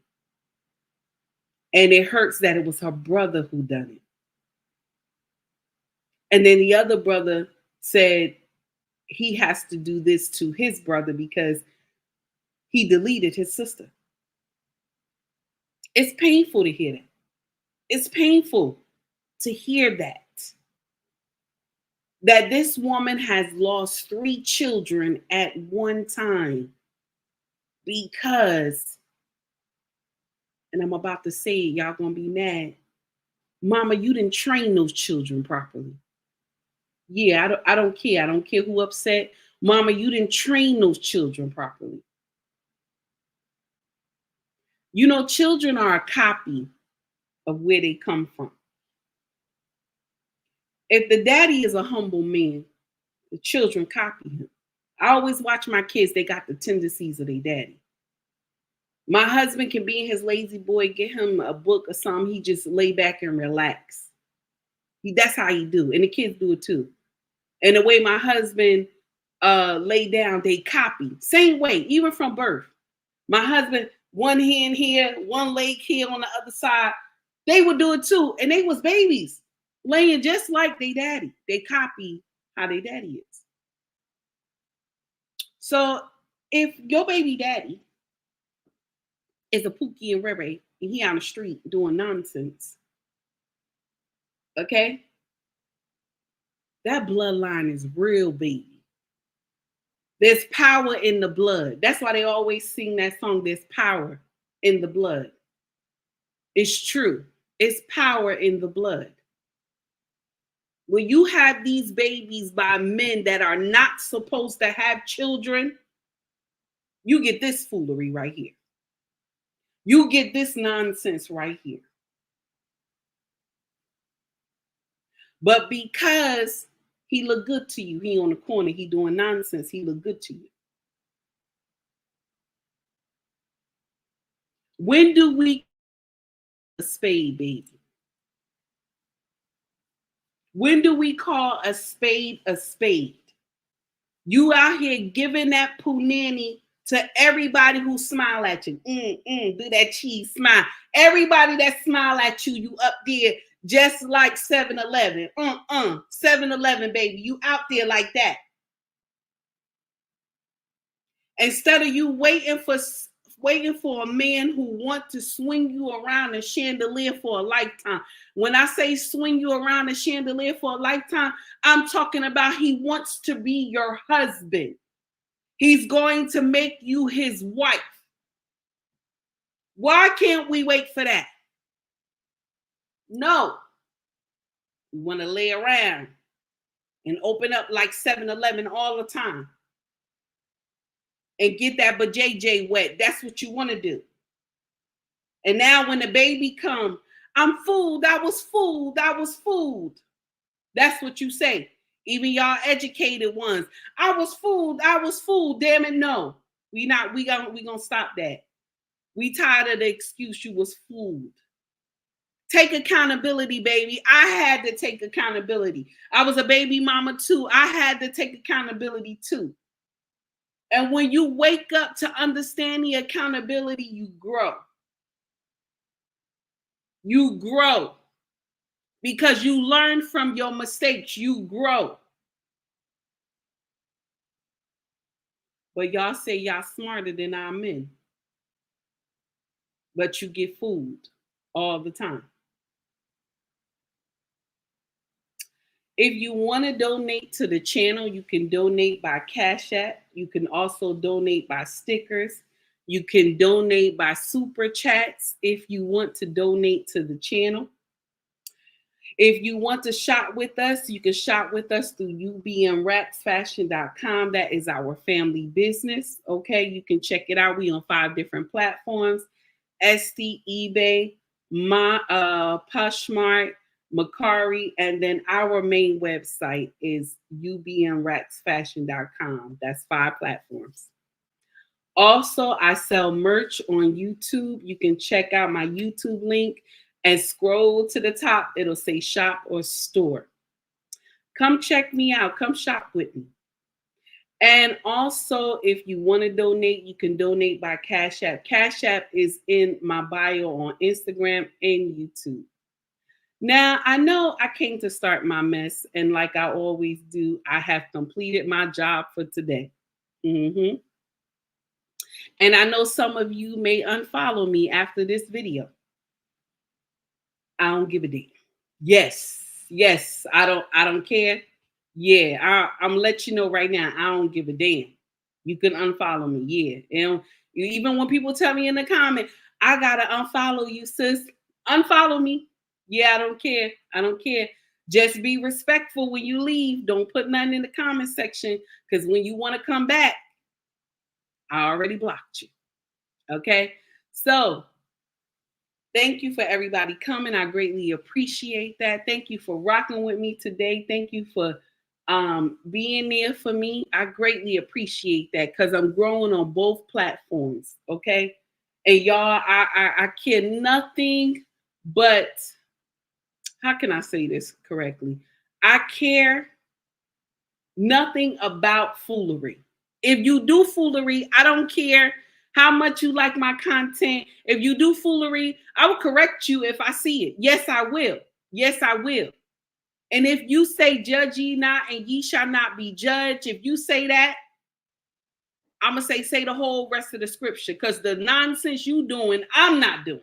[SPEAKER 4] And it hurts that it was her brother who done it. And then the other brother said he has to do this to his brother because he deleted his sister. It's painful to hear that. It's painful to hear that. That this woman has lost 3 children at one time because, and I'm about to say it, y'all gonna be mad. Mama, you didn't train those children properly. Yeah, I don't care. I don't care who upset. Mama, you didn't train those children properly. You know, children are a copy of where they come from. If the daddy is a humble man, the children copy him. I always watch my kids, they got the tendencies of their daddy. My husband can be in his lazy boy, get him a book or something, he just lay back and relax. That's how he do. And the kids do it too. And the way my husband lay down, they copy. Same way, even from birth. My husband, one hand here, one leg here on the other side. They would do it too. And they was babies, laying just like they daddy. They copy how they daddy is. So if your baby daddy is a Pookie and Rere and he on the street doing nonsense, okay? That bloodline is real, baby. There's power in the blood. That's why they always sing that song, there's power in the blood. It's true. It's power in the blood. When you have these babies by men that are not supposed to have children, you get this foolery right here. You get this nonsense right here. But because he look good to you, he on the corner, he doing nonsense, he look good to you. When do we a spade, baby? When do we call a spade a spade? You out here giving that punani to everybody who smile at you. Do that cheese smile. Everybody that smile at you, you up there Just like 7-Eleven. 7-Eleven, baby. You out there like that. Instead of you waiting for a man who wants to swing you around a chandelier for a lifetime. When I say swing you around a chandelier for a lifetime, I'm talking about he wants to be your husband. He's going to make you his wife. Why can't we wait for that? No. We want to lay around and open up like 7-Eleven all the time and get that JJ wet. That's what you want to do. And now when the baby come, I'm fooled. I was fooled. I was fooled. That's what you say. Even y'all educated ones. I was fooled. I was fooled. Damn it, no. We gonna stop that. We tired of the excuse you was fooled. Take accountability, baby. I had to take accountability. I was a baby mama too. I had to take accountability too. And when you wake up to understand the accountability, you grow. You grow. Because you learn from your mistakes. You grow. But y'all say y'all smarter than our men. But you get fooled all the time. If you want to donate to the channel, you can donate by Cash App. You can also donate by stickers. You can donate by super chats if you want to donate to the channel. If you want to shop with us, you can shop with us through ubmracksfashion.com. That is our family business. Okay, you can check it out. We on 5 different platforms: Etsy, eBay, Poshmark, Mercari, and then our main website is ubmracksfashion.com. That's 5 platforms. Also, I sell merch on YouTube. You can check out my YouTube link and scroll to the top. It'll say shop or store. Come check me out. Come shop with me. And also, if you want to donate, you can donate by Cash App. Cash App is in my bio on Instagram and YouTube. Now, I know I came to start my mess, and like I always do, I have completed my job for today. And I know some of you may unfollow me after this video. I don't give a damn. Yes, I don't care. Yeah, I'm let you know right now, I don't give a damn. You can unfollow me, yeah. And even when people tell me in the comment, I gotta unfollow you, sis. Unfollow me. Yeah, I don't care. I don't care. Just be respectful when you leave. Don't put nothing in the comment section, because when you want to come back, I already blocked you. Okay? So thank you for everybody coming. I greatly appreciate that. Thank you for rocking with me today. Thank you for being there for me. I greatly appreciate that, because I'm growing on both platforms. Okay? And y'all, I care nothing but, how can I say this correctly? I care nothing about foolery. If you do foolery, I don't care how much you like my content. If you do foolery, I will correct you if I see it. Yes, I will. Yes, I will. And if you say, judge ye not and ye shall not be judged, if you say that, I'm going to say the whole rest of the scripture, because the nonsense you doing, I'm not doing.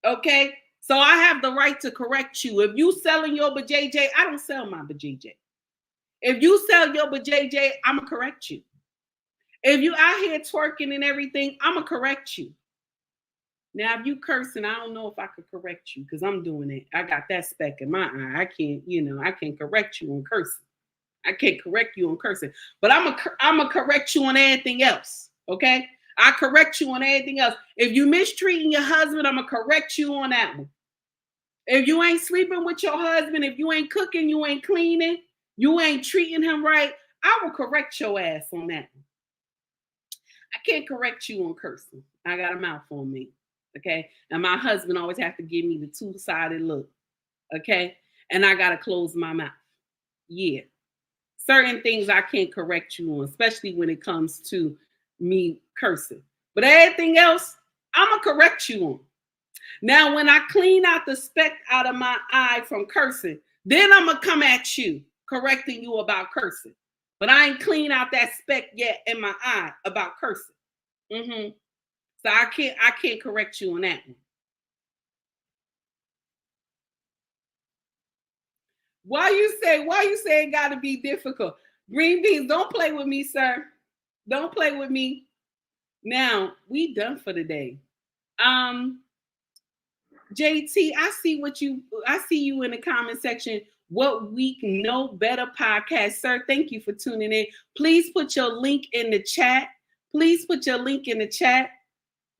[SPEAKER 4] Okay? So I have the right to correct you. If you selling your BJJ, I don't sell my BJJ. If you sell your BJJ, I'm going to correct you. If you out here twerking and everything, I'm going to correct you. Now, if you cursing, I don't know if I could correct you, because I'm doing it. I got that speck in my eye. I can't, I can't correct you on cursing. I can't correct you on cursing. But I'm going to correct you on everything else, okay? I correct you on everything else. If you mistreating your husband, I'm going to correct you on that one. If you ain't sleeping with your husband, if you ain't cooking, you ain't cleaning, you ain't treating him right, I will correct your ass on that one. I can't correct you on cursing. I got a mouth on me, okay? And my husband always has to give me the two-sided look, okay? And I got to close my mouth. Yeah. Certain things I can't correct you on, especially when it comes to me cursing. But everything else, I'm going to correct you on. Now, when I clean out the speck out of my eye from cursing, then I'm going to come at you, correcting you about cursing. But I ain't clean out that speck yet in my eye about cursing. So I can't correct you on that one. Why you say it gotta be difficult? Green beans, don't play with me, sir. Don't play with me. Now, we done for the day. JT, I see you in the comment section. What Week Know Better podcast, sir. Thank you for tuning in. Please put your link in the chat.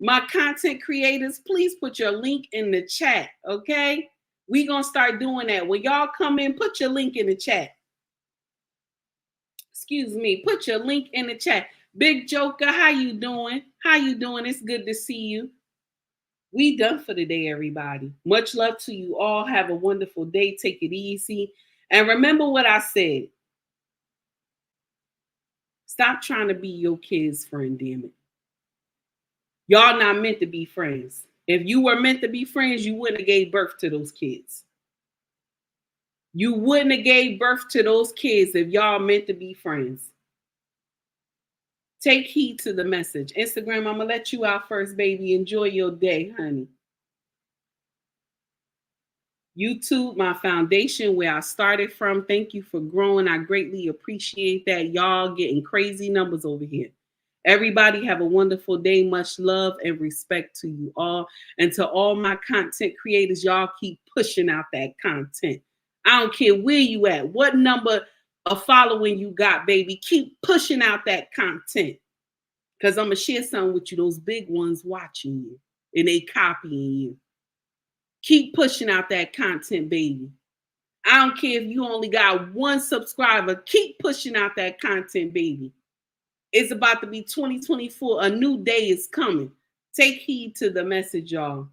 [SPEAKER 4] My content creators, please put your link in the chat, okay? We're going to start doing that. When y'all come in, put your link in the chat. Excuse me. Put your link in the chat. Big Joker, how you doing? It's good to see you. We done for the day, everybody. Much love to you all. Have a wonderful day. Take it easy. And remember what I said. Stop trying to be your kid's friend, damn it. Y'all not meant to be friends. If you were meant to be friends, you wouldn't have gave birth to those kids. You wouldn't have gave birth to those kids if y'all meant to be friends. Take heed to the message. Instagram, I'm going to let you out first, baby. Enjoy your day, honey. YouTube, my foundation, where I started from. Thank you for growing. I greatly appreciate that. Y'all getting crazy numbers over here. Everybody have a wonderful day. Much love and respect to you all. And to all my content creators, y'all keep pushing out that content. I don't care where you at, what number of following you got, baby. Keep pushing out that content. Because I'm going to share something with you. Those big ones watching you. And they copying you. Keep pushing out that content, baby. I don't care if you only got 1 subscriber. Keep pushing out that content, baby. It's about to be 2024. A new day is coming. Take heed to the message, y'all.